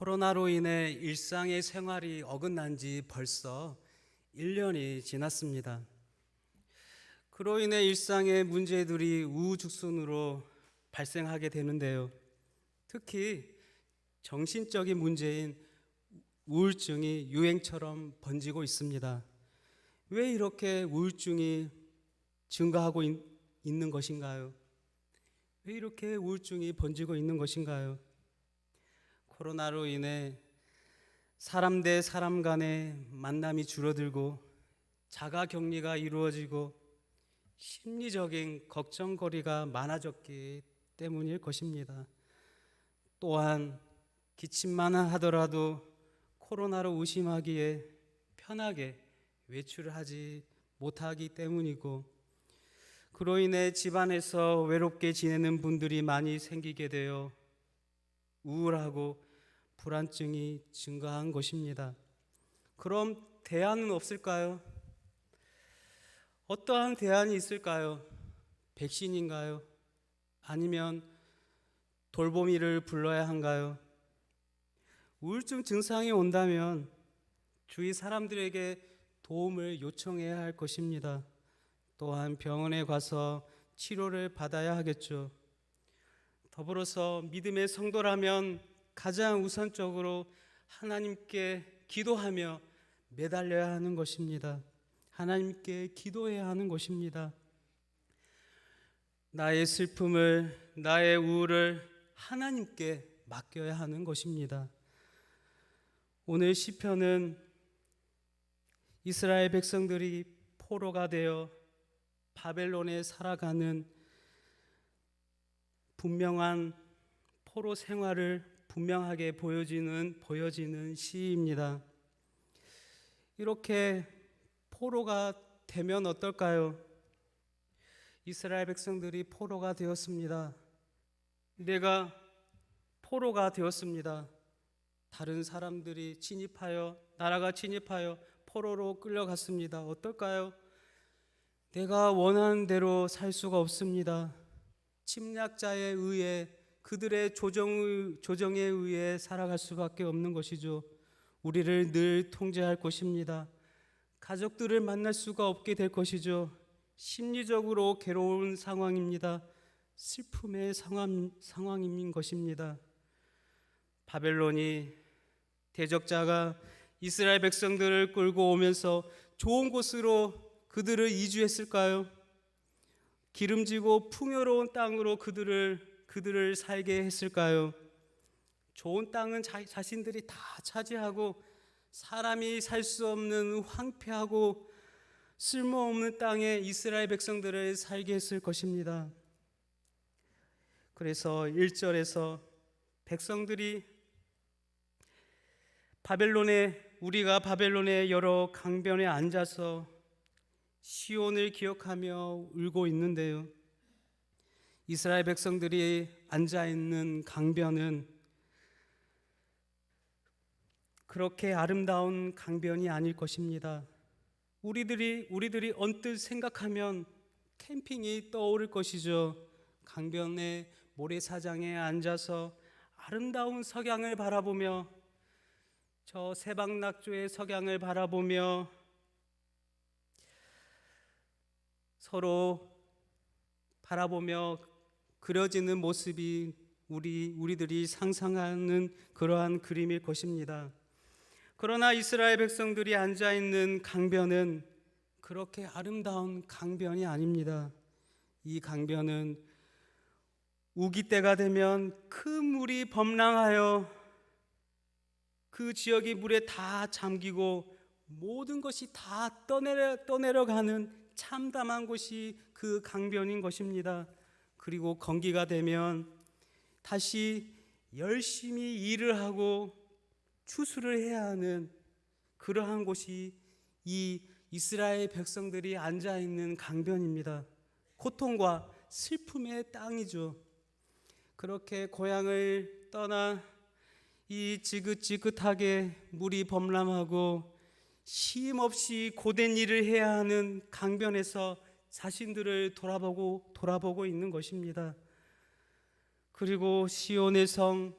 코로나로 인해 일상의 생활이 어긋난 지 벌써 1년이 지났습니다. 그로 인해 일상의 문제들이 우후죽순으로 발생하게 되는데요. 특히 정신적인 문제인 우울증이 유행처럼 번지고 있습니다. 왜 이렇게 우울증이 증가하고 있는 것인가요? 왜 이렇게 우울증이 번지고 있는 것인가요? 코로나로 인해 사람 대 사람 간의 만남이 줄어들고 자가 격리가 이루어지고 심리적인 걱정거리가 많아졌기 때문일 것입니다. 또한 기침만 하더라도 코로나로 의심하기에 편하게 외출을 하지 못하기 때문이고, 그로 인해 집안에서 외롭게 지내는 분들이 많이 생기게 되어 우울하고 불안증이 증가한 것입니다. 그럼 대안은 없을까요? 어떠한 대안이 있을까요? 백신인가요? 아니면 돌보미를 불러야 한가요? 우울증 증상이 온다면 주위 사람들에게 도움을 요청해야 할 것입니다. 또한 병원에 가서 치료를 받아야 하겠죠. 더불어서 믿음의 성도라면 가장 우선적으로 하나님께 기도하며 매달려야 하는 것입니다. 하나님께 기도해야 하는 것입니다. 나의 슬픔을, 나의 우울을 하나님께 맡겨야 하는 것입니다. 오늘 시편은 이스라엘 백성들이 포로가 되어 바벨론에 살아가는 분명한 포로 생활을 분명하게 보여지는 시입니다. 이렇게 포로가 되면 어떨까요? 이스라엘 백성들이 포로가 되었습니다. 내가 포로가 되었습니다. 다른 사람들이 나라가 침입하여 포로로 끌려갔습니다. 어떨까요? 내가 원하는 대로 살 수가 없습니다. 침략자에 의해, 그들의 조정에 의해 살아갈 수밖에 없는 것이죠. 우리를 늘 통제할 것입니다. 가족들을 만날 수가 없게 될 것이죠. 심리적으로 괴로운 상황입니다. 슬픔의 상황인 것입니다. 바벨론이, 대적자가 이스라엘 백성들을 끌고 오면서 좋은 곳으로 그들을 이주했을까요? 기름지고 풍요로운 땅으로 그들을 살게 했을까요? 좋은 땅은 자신들이 다 차지하고 사람이 살 수 없는 황폐하고 쓸모없는 땅에 이스라엘 백성들을 살게 했을 것입니다. 그래서 1절에서 백성들이 우리가 바벨론의 여러 강변에 앉아서 시온을 기억하며 울고 있는데요. 이스라엘 백성들이 앉아있는 강변은 그렇게 아름다운 강변이 아닐 것입니다. 우리들이 언뜻 생각하면 캠핑이 떠오를 것이죠. 강변의 모래사장에 앉아서 아름다운 석양을 바라보며, 저 세방낙조의 석양을 바라보며 서로 바라보며 그려지는 모습이 우리들이 상상하는 그러한 그림일 것입니다. 그러나 이스라엘 백성들이 앉아있는 강변은 그렇게 아름다운 강변이 아닙니다. 이 강변은 우기 때가 되면 큰 물이 범람하여 그 지역이 물에 다 잠기고 모든 것이 다 떠내려가는 참담한 곳이 그 강변인 것입니다. 그리고 건기가 되면 다시 열심히 일을 하고 추수를 해야 하는 그러한 곳이 이 이스라엘 백성들이 앉아있는 강변입니다. 고통과 슬픔의 땅이죠. 그렇게 고향을 떠나 이 지긋지긋하게 물이 범람하고 쉼없이 고된 일을 해야 하는 강변에서 자신들을 돌아보고 있는 것입니다. 그리고 시온의 성,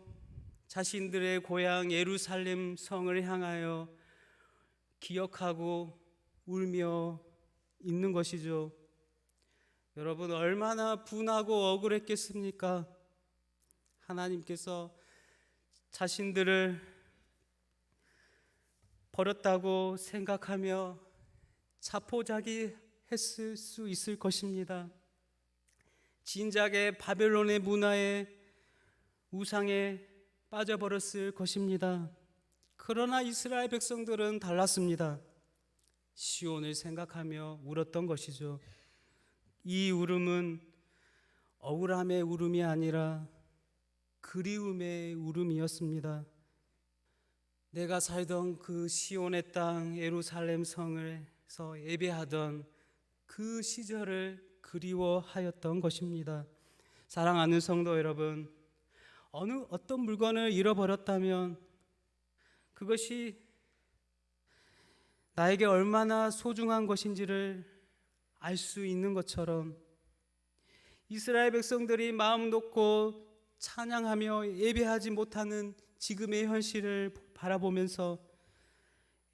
자신들의 고향 예루살렘 성을 향하여 기억하고 울며 있는 것이죠. 여러분, 얼마나 분하고 억울했겠습니까? 하나님께서 자신들을 버렸다고 생각하며 자포자기했을 수 있을 것입니다. 진작에 바벨론의 문화에 우상에 빠져버렸을 것입니다. 그러나 이스라엘 백성들은 달랐습니다. 시온을 생각하며 울었던 것이죠. 이 울음은 억울함의 울음이 아니라 그리움의 울음이었습니다. 내가 살던 그 시온의 땅 예루살렘 성에서 예배하던 그 시절을 그리워하였던 것입니다. 사랑하는 성도 여러분, 어떤 물건을 잃어버렸다면 그것이 나에게 얼마나 소중한 것인지를 알 수 있는 것처럼 이스라엘 백성들이 마음 놓고 찬양하며 예배하지 못하는 지금의 현실을 바라보면서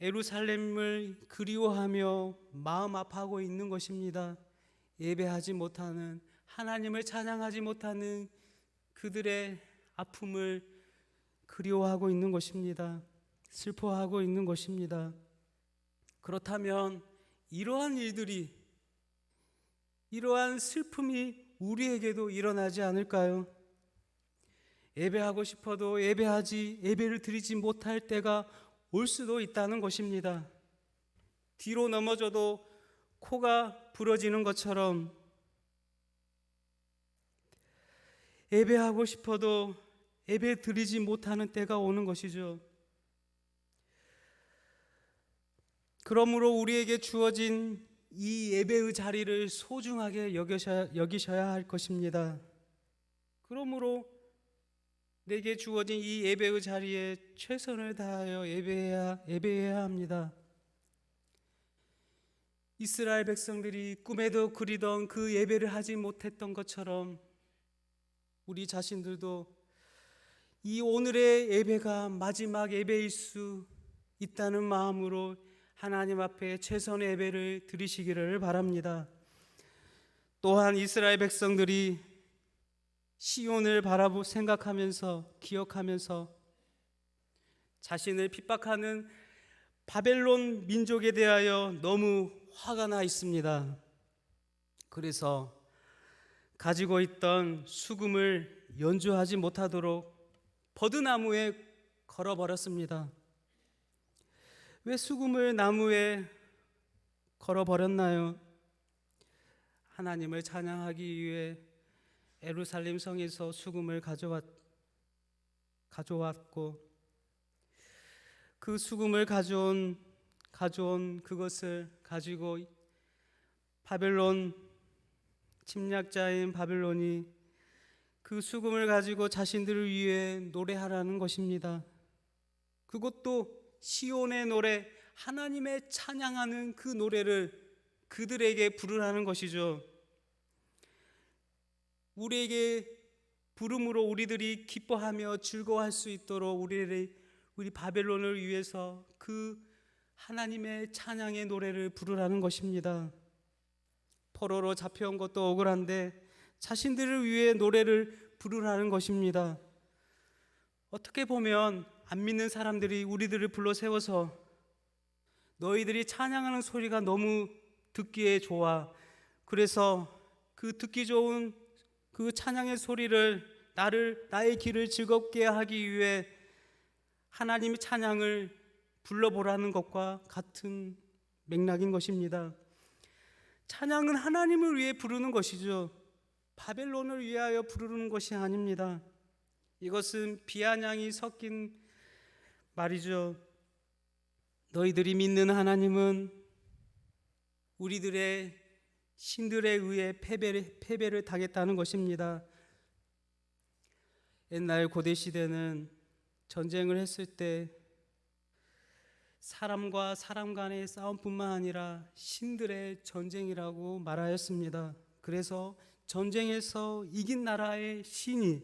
예루살렘을 그리워하며 마음 아파하고 있는 것입니다. 예배하지 못하는, 하나님을 찬양하지 못하는 그들의 아픔을 그리워하고 있는 것입니다. 슬퍼하고 있는 것입니다. 그렇다면 이러한 일들이, 이러한 슬픔이 우리에게도 일어나지 않을까요? 예배하고 싶어도 예배를 드리지 못할 때가 올 수도 있다는 것입니다. 뒤로 넘어져도 코가 부러지는 것처럼 예배하고 싶어도 예배 드리지 못하는 때가 오는 것이죠. 그러므로 우리에게 주어진 이 예배의 자리를 소중하게 여기셔야 할 것입니다. 그러므로 내게 주어진 이 예배의 자리에 최선을 다하여 예배해야 합니다. 이스라엘 백성들이 꿈에도 그리던 그 예배를 하지 못했던 것처럼 우리 자신들도 이 오늘의 예배가 마지막 예배일 수 있다는 마음으로 하나님 앞에 최선의 예배를 드리시기를 바랍니다. 또한 이스라엘 백성들이 시온을 생각하면서 기억하면서 자신을 핍박하는 바벨론 민족에 대하여 너무 화가 나 있습니다. 그래서 가지고 있던 수금을 연주하지 못하도록 버드나무에 걸어버렸습니다. 왜 수금을 나무에 걸어버렸나요? 하나님을 찬양하기 위해 예루살렘 성에서 수금을 가져왔고 그 수금을 가져온 그것을 가지고 바벨론 침략자인 바벨론이 그 수금을 가지고 자신들을 위해 노래하라는 것입니다. 그것도 시온의 노래, 하나님의 찬양하는 그 노래를 그들에게 부르라는 것이죠. 우리에게 부름으로 우리들이 기뻐하며 즐거워할 수 있도록 우리 바벨론을 위해서 그 하나님의 찬양의 노래를 부르라는 것입니다. 포로로 잡혀온 것도 억울한데 자신들을 위해 노래를 부르라는 것입니다. 어떻게 보면 안 믿는 사람들이 우리들을 불러 세워서 너희들이 찬양하는 소리가 너무 듣기에 좋아. 그래서 그 듣기 좋은 그 찬양의 소리를 나의 귀를 즐겁게 하기 위해 하나님의 찬양을 불러보라는 것과 같은 맥락인 것입니다. 찬양은 하나님을 위해 부르는 것이죠. 바벨론을 위하여 부르는 것이 아닙니다. 이것은 비아냥이 섞인 말이죠. 너희들이 믿는 하나님은 우리들의 신들에 의해 패배를 당했다는 것입니다. 옛날 고대 시대는 전쟁을 했을 때 사람과 사람 간의 싸움뿐만 아니라 신들의 전쟁이라고 말하였습니다. 그래서 전쟁에서 이긴 나라의 신이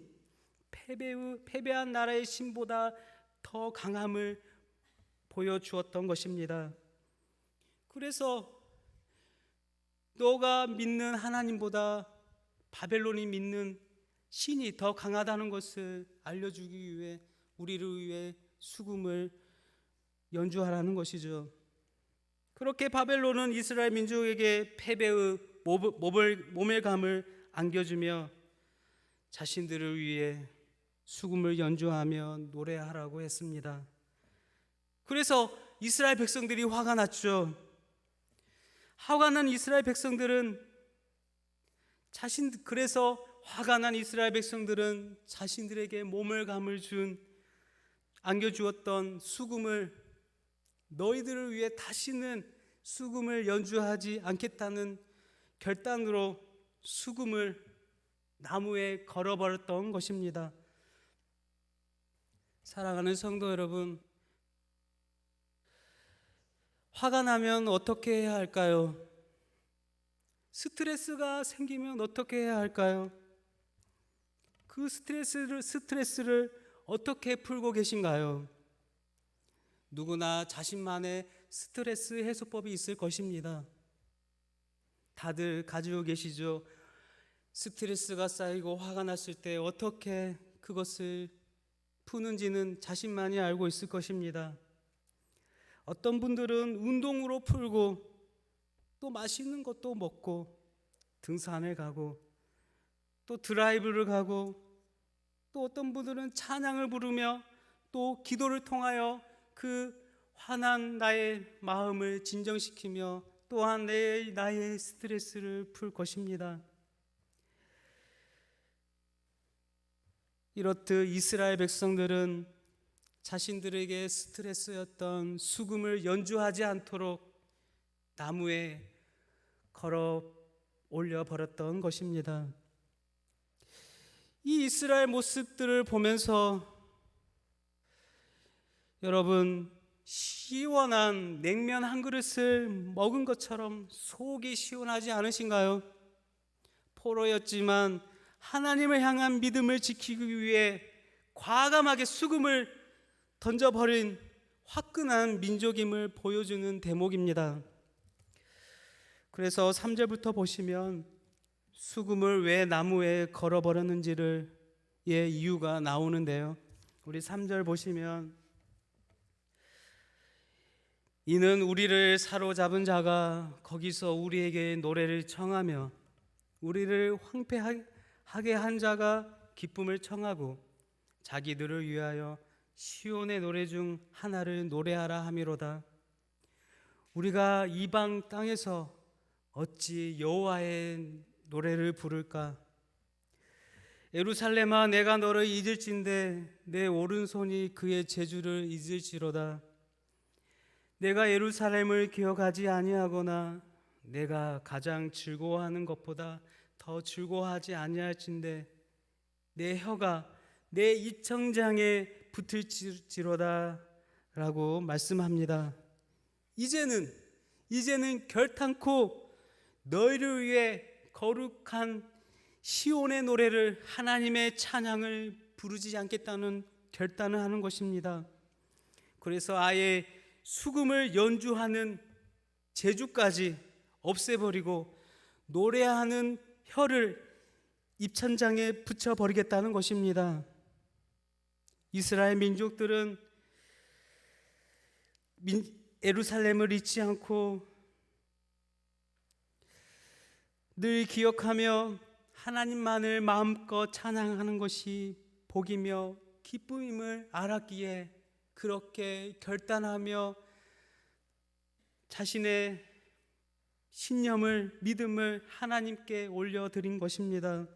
패배한 나라의 신보다 더 강함을 보여주었던 것입니다. 그래서 너가 믿는 하나님보다 바벨론이 믿는 신이 더 강하다는 것을 알려주기 위해 우리를 위해 수금을 연주하라는 것이죠. 그렇게 바벨론은 이스라엘 민족에게 패배의 모멸감을 안겨주며 자신들을 위해 수금을 연주하며 노래하라고 했습니다. 그래서 이스라엘 백성들이 화가 났죠. 화가 난 이스라엘 백성들은 화가 난 이스라엘 백성들은 자신들에게 모멸감을 안겨주었던 수금을 너희들을 위해 다시는 수금을 연주하지 않겠다는 결단으로 수금을 나무에 걸어버렸던 것입니다. 사랑하는 성도 여러분, 화가 나면 어떻게 해야 할까요? 스트레스가 생기면 어떻게 해야 할까요? 그 스트레스를 어떻게 풀고 계신가요? 누구나 자신만의 스트레스 해소법이 있을 것입니다. 다들 가지고 계시죠? 스트레스가 쌓이고 화가 났을 때 어떻게 그것을 푸는지는 자신만이 알고 있을 것입니다. 어떤 분들은 운동으로 풀고 또 맛있는 것도 먹고 등산을 가고 또 드라이브를 가고 또 어떤 분들은 찬양을 부르며 또 기도를 통하여 그 화난 나의 마음을 진정시키며 또한 나의 스트레스를 풀 것입니다. 이렇듯 이스라엘 백성들은 자신들에게 스트레스였던 수금을 연주하지 않도록 나무에 걸어 올려 버렸던 것입니다. 이 이스라엘 모습들을 보면서 여러분, 시원한 냉면 한 그릇을 먹은 것처럼 속이 시원하지 않으신가요? 포로였지만 하나님을 향한 믿음을 지키기 위해 과감하게 수금을 던져버린 화끈한 민족임을 보여주는 대목입니다. 그래서 3절부터 보시면 수금을 왜 나무에 걸어버렸는지를 이유가 나오는데요. 우리 3절 보시면 이는 우리를 사로잡은 자가 거기서 우리에게 노래를 청하며 우리를 황폐하게 한 자가 기쁨을 청하고 자기들을 위하여 시온의 노래 중 하나를 노래하라 함이로다. 우리가 이방 땅에서 어찌 여호와의 노래를 부를까? 예루살렘아, 내가 너를 잊을진대 내 오른손이 그의 제주를 잊을지로다. 내가 예루살렘을 기억하지 아니하거나 내가 가장 즐거워하는 것보다 더 즐거워하지 아니할진대 내 혀가 내 입천장에 붙을지로다 라고 말씀합니다. 이제는 결탄코 너희를 위해 거룩한 시온의 노래를, 하나님의 찬양을 부르지 않겠다는 결단을 하는 것입니다. 그래서 아예 수금을 연주하는 재주까지 없애버리고 노래하는 혀를 입천장에 붙여버리겠다는 것입니다. 이스라엘 민족들은 예루살렘을 잊지 않고 늘 기억하며 하나님만을 마음껏 찬양하는 것이 복이며 기쁨임을 알았기에 그렇게 결단하며 자신의 신념을, 믿음을 하나님께 올려드린 것입니다.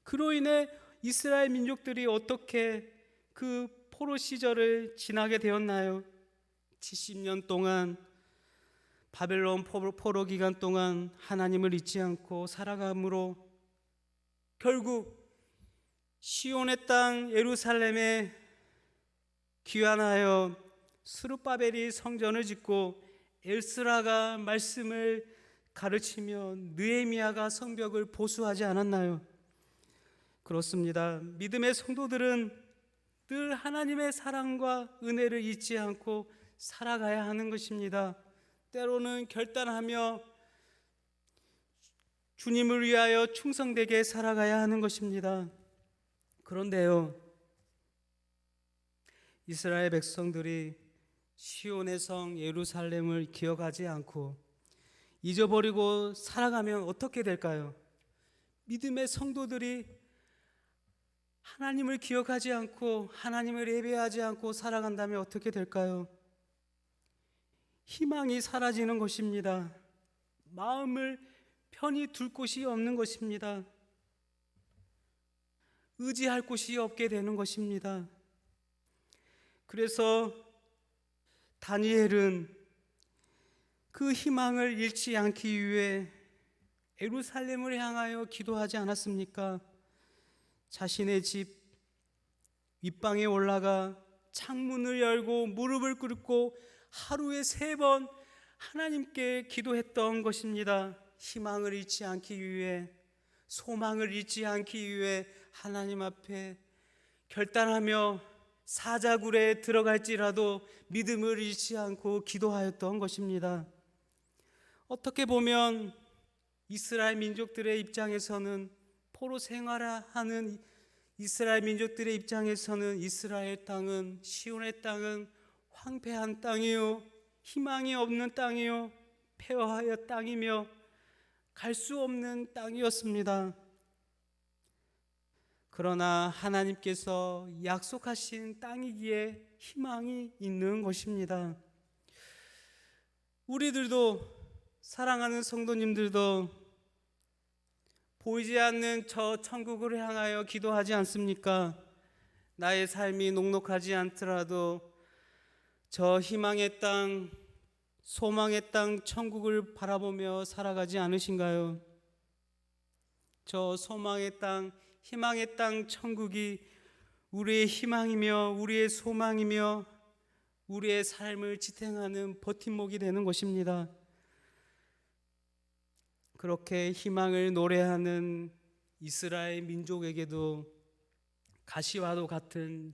그로 인해 이스라엘 민족들이 어떻게 그 포로 시절을 지나게 되었나요? 70년 동안 바벨론 포로 기간 동안 하나님을 잊지 않고 살아감으로 결국 시온의 땅 예루살렘에 귀환하여 스룹바벨이 성전을 짓고 엘스라가 말씀을 가르치며 느헤미야가 성벽을 보수하지 않았나요? 그렇습니다. 믿음의 성도들은 늘 하나님의 사랑과 은혜를 잊지 않고 살아가야 하는 것입니다. 때로는 결단하며 주님을 위하여 충성되게 살아가야 하는 것입니다. 그런데요, 이스라엘 백성들이 시온의 성 예루살렘을 기억하지 않고 잊어버리고 살아가면 어떻게 될까요? 믿음의 성도들이 하나님을 기억하지 않고 하나님을 예배하지 않고 살아간다면 어떻게 될까요? 희망이 사라지는 것입니다. 마음을 편히 둘 곳이 없는 것입니다. 의지할 곳이 없게 되는 것입니다. 그래서 다니엘은 그 희망을 잃지 않기 위해 예루살렘을 향하여 기도하지 않았습니까? 자신의 집 윗방에 올라가 창문을 열고 무릎을 꿇고 하루에 3번 하나님께 기도했던 것입니다. 희망을 잃지 않기 위해, 소망을 잃지 않기 위해 하나님 앞에 결단하며 사자굴에 들어갈지라도 믿음을 잃지 않고 기도하였던 것입니다. 어떻게 보면 이스라엘 민족들의 입장에서는, 포로 생활하는 이스라엘 민족들의 입장에서는 이스라엘 땅은, 시온의 땅은 황폐한 땅이요, 희망이 없는 땅이요, 폐허하여 땅이며 갈 수 없는 땅이었습니다. 그러나 하나님께서 약속하신 땅이기에 희망이 있는 것입니다. 우리들도, 사랑하는 성도님들도 보이지 않는 저 천국을 향하여 기도하지 않습니까? 나의 삶이 녹록하지 않더라도 저 희망의 땅, 소망의 땅, 천국을 바라보며 살아가지 않으신가요? 저 소망의 땅, 희망의 땅, 천국이 우리의 희망이며 우리의 소망이며 우리의 삶을 지탱하는 버팀목이 되는 것입니다. 그렇게 희망을 노래하는 이스라엘 민족에게도 가시와도 같은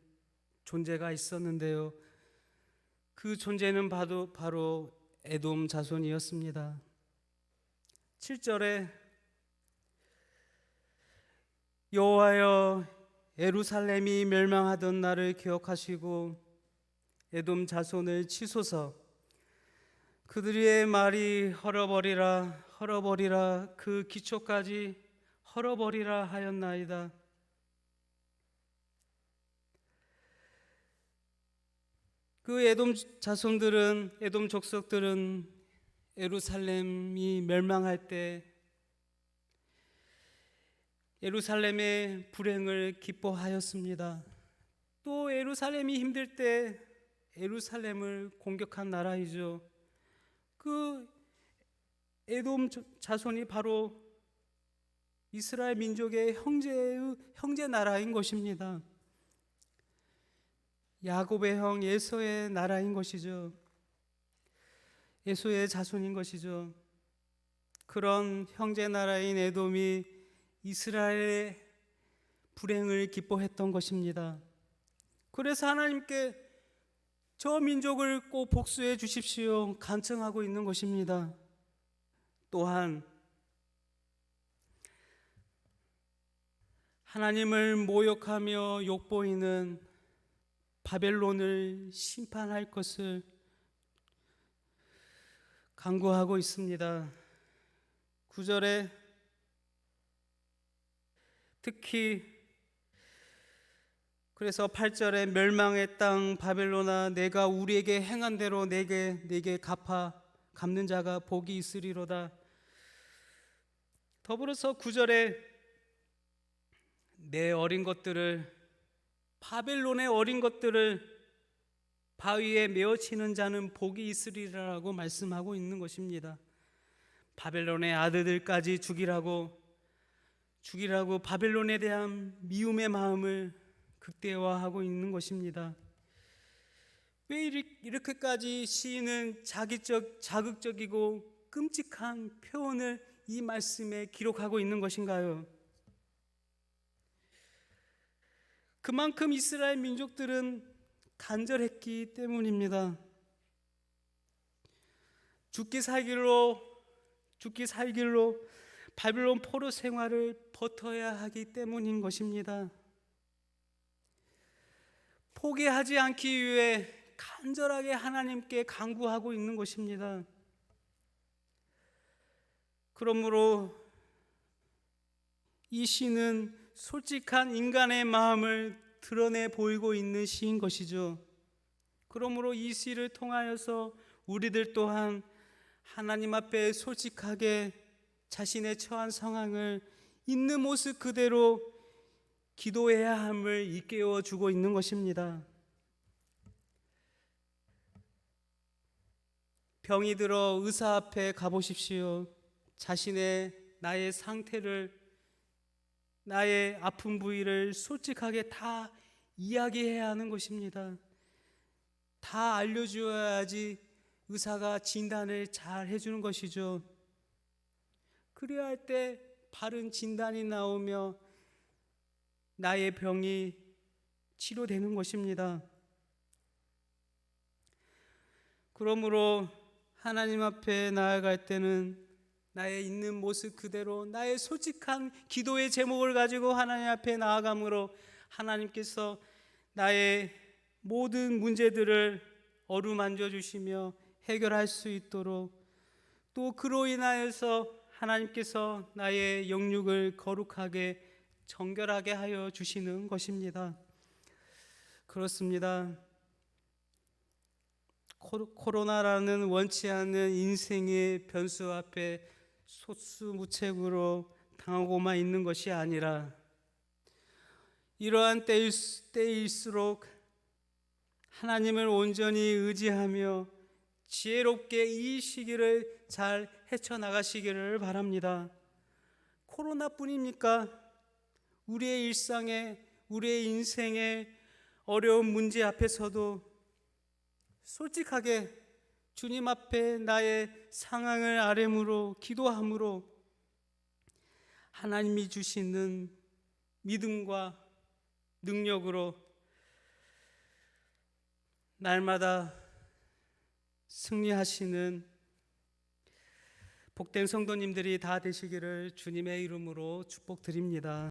존재가 있었는데요, 그 존재는 바로 에돔 자손이었습니다. 7절에 여호와여, 예루살렘이 멸망하던 날을 기억하시고 에돔 자손을 치소서. 그들의 말이 헐어버리라 헐어버리라, 그 기초까지 헐어버리라 하였나이다. 그 에돔 자손들은, 에돔 족속들은 예루살렘이 멸망할 때 예루살렘의 불행을 기뻐하였습니다. 또 예루살렘이 힘들 때 예루살렘을 공격한 나라이죠. 그 에돔 자손이 바로 이스라엘 민족의 형제 나라인 것입니다. 야곱의 형 에서의 나라인 것이죠. 에서의 자손인 것이죠. 그런 형제 나라인 에돔이 이스라엘의 불행을 기뻐했던 것입니다. 그래서 하나님께 저 민족을 꼭 복수해 주십시오 간청하고 있는 것입니다. 또한 하나님을 모욕하며 욕보이는 바벨론을 심판할 것을 간구하고 있습니다. 9절에 특히, 그래서 8절에 멸망의 땅 바벨론아, 내가 우리에게 행한 대로 내게 갚는 자가 복이 있으리로다. 더불어서 9절에 내 어린 것들을, 바벨론의 어린 것들을 바위에 메어치는 자는 복이 있으리라고 말씀하고 있는 것입니다. 바벨론의 아들들까지 죽이라고 바벨론에 대한 미움의 마음을 극대화하고 있는 것입니다. 왜 이렇게까지 시인은 자극적이고 끔찍한 표현을 이 말씀에 기록하고 있는 것인가요? 그만큼 이스라엘 민족들은 간절했기 때문입니다. 죽기 살기로 바빌론 포로 생활을 버텨야 하기 때문인 것입니다. 포기하지 않기 위해 간절하게 하나님께 간구하고 있는 것입니다. 그러므로 이 시는 솔직한 인간의 마음을 드러내 보이고 있는 시인 것이죠. 그러므로 이 시를 통하여서 우리들 또한 하나님 앞에 솔직하게 자신의 처한 상황을 있는 모습 그대로 기도해야 함을 일깨워 주고 있는 것입니다. 병이 들어 의사 앞에 가보십시오. 나의 상태를, 나의 아픈 부위를 솔직하게 다 이야기해야 하는 것입니다. 다 알려주어야지 의사가 진단을 잘 해주는 것이죠. 그래야 할 때 바른 진단이 나오며 나의 병이 치료되는 것입니다. 그러므로 하나님 앞에 나아갈 때는 나의 있는 모습 그대로 나의 솔직한 기도의 제목을 가지고 하나님 앞에 나아감으로 하나님께서 나의 모든 문제들을 어루만져 주시며 해결할 수 있도록, 또 그로 인하여서 하나님께서 나의 영육을 거룩하게 정결하게 하여 주시는 것입니다. 그렇습니다. 코로나라는 원치 않는 인생의 변수 앞에 속수무책으로 당하고만 있는 것이 아니라 이러한 때일수록 하나님을 온전히 의지하며 지혜롭게 이 시기를 잘 헤쳐나가시기를 바랍니다. 코로나뿐입니까? 우리의 일상에, 우리의 인생의 어려운 문제 앞에서도 솔직하게 주님 앞에 나의 상황을 아뢰므로 기도함으로 하나님이 주시는 믿음과 능력으로 날마다 승리하시는 복된 성도님들이 다 되시기를 주님의 이름으로 축복드립니다.